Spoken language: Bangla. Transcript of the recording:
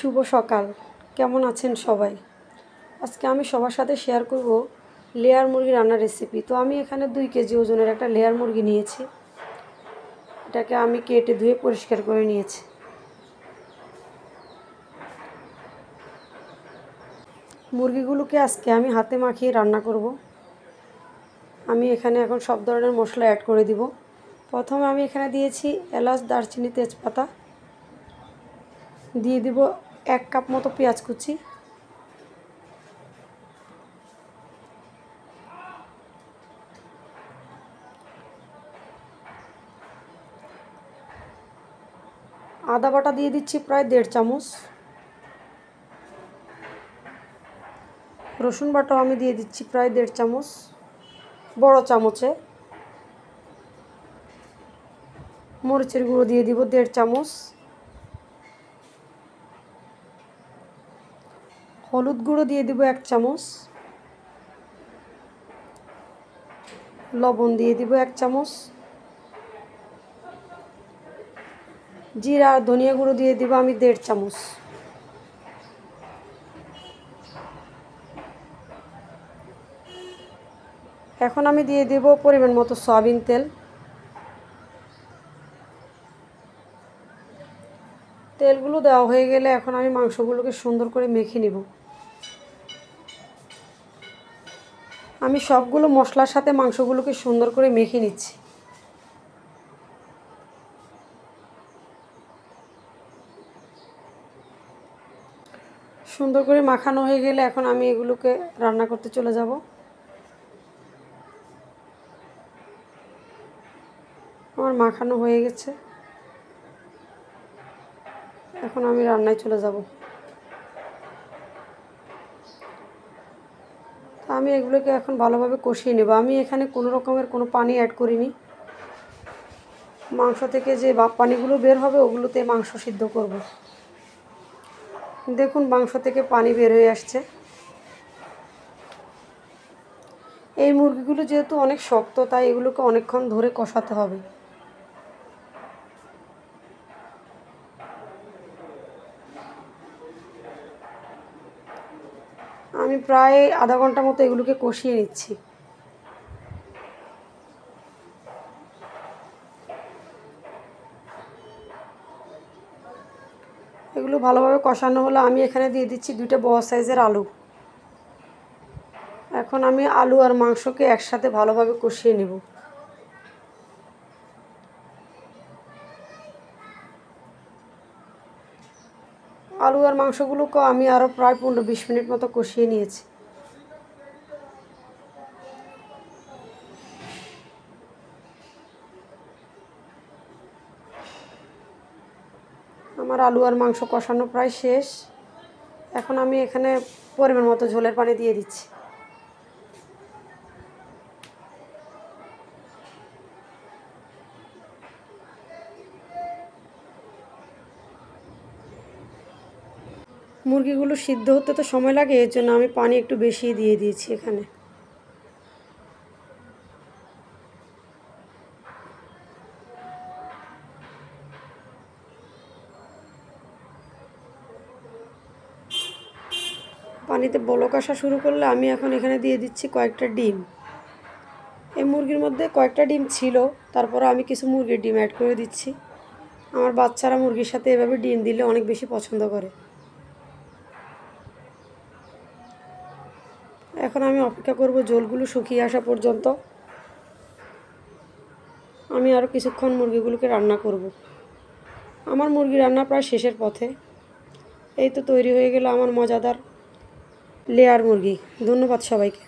শুভ সকাল। কেমন আছেন সবাই? আজকে আমি সবার সাথে শেয়ার করব লেয়ার মুরগি রান্নার রেসিপি। তো আমি এখানে 2 কেজি ওজনের একটা লেয়ার মুরগি নিয়েছি। এটাকে আমি কেটে ধুয়ে পরিষ্কার করে নিয়েছি। মুরগিগুলোকে আজকে আমি হাতে মাখিয়ে রান্না করব। আমি এখানে এখন সব ধরনের মশলা অ্যাড করে দিব। প্রথমে আমি এখানে দিয়েছি এলাচ, দারচিনি, তেজপাতা। দিয়ে দিব 1 কাপ মতো পেঁয়াজ কুচি, আদা বাটা দিয়ে দিচ্ছি প্রায় 1.5 চামচ, রসুন বাটাও আমি দিয়ে দিচ্ছি প্রায় 1.5 চামচ বড় চামচে, মরিচের গুঁড়ো দিয়ে দিব 1.5 চামচ, হলুদ গুঁড়ো দিয়ে দিব 1 চামচ, লবণ দিয়ে দিব 1 চামচ, জিরা আর ধনিয়া গুঁড়ো দিয়ে দিব আমি 1.5 চামচ। এখন আমি দিয়ে দেব পরিমাণ মতো সয়াবিন তেল। তেলগুলো দেওয়া হয়ে গেলে এখন আমি মাংসগুলোকে সুন্দর করে মেখে নিব। আমি সবগুলো মশলার সাথে মাংসগুলোকে সুন্দর করে মেখে নিচ্ছি। সুন্দর করে মাখানো হয়ে গেলে এখন আমি এগুলোকে রান্না করতে চলে যাব। আমার মাখানো হয়ে গেছে, এখন আমি রান্নায় চলে যাব। আমি এগুলোকে এখন ভালোভাবে কষিয়ে নেব। আমি এখানে কোনো রকমের কোনো পানি অ্যাড করিনি। মাংস থেকে যে পানিগুলো বের হবে ওগুলোতে মাংস সিদ্ধ করব। দেখুন মাংস থেকে পানি বের হয়ে আসছে। এই মুরগিগুলো যেহেতু অনেক শক্ত, তাই এগুলোকে অনেকক্ষণ ধরে কষাতে হবে। আমি প্রায় আধা ঘন্টা মতো এগুলোকে কষিয়ে নিচ্ছি। এগুলো ভালোভাবে কষানো হলে আমি এখানে দিয়ে দিচ্ছি 2টা বড় সাইজের আলু। এখন আমি আলু আর মাংসকে একসাথে ভালোভাবে কষিয়ে নেব। আলু আর মাংসগুলোকে আমি আরও প্রায় 15-20 মিনিট মতো কষিয়ে নিয়েছি। আমার আলু আর মাংস কষানো প্রায় শেষ। এখন আমি এখানে পরিমাণ মতো ঝোলের পানি দিয়ে দিচ্ছি। মুরগিগুলো সিদ্ধ হতে তো সময় লাগে, এর জন্য আমি পানি একটু বেশি দিয়ে দিয়েছি এখানে। পানিতে বলক আসা শুরু করলে আমি এখন এখানে দিয়ে দিচ্ছি কয়েকটা ডিম। এই মুরগির মধ্যে কয়েকটা ডিম ছিল, তারপর আমি কিছু মুরগির ডিম অ্যাড করে দিচ্ছি। আমার বাচ্চারা মুরগির সাথে এভাবে ডিম দিলে অনেক বেশি পছন্দ করে। এখন আমি অপেক্ষা করব ঝোলগুলো শুকিয়ে আসা পর্যন্ত। আমি আরও কিছুক্ষণ মুরগিগুলোকে রান্না করব। আমার মুরগি রান্না প্রায় শেষের পথে। এই তো তৈরি হয়ে গেল আমার মজাদার লেয়ার মুরগি। ধন্যবাদ সবাইকে।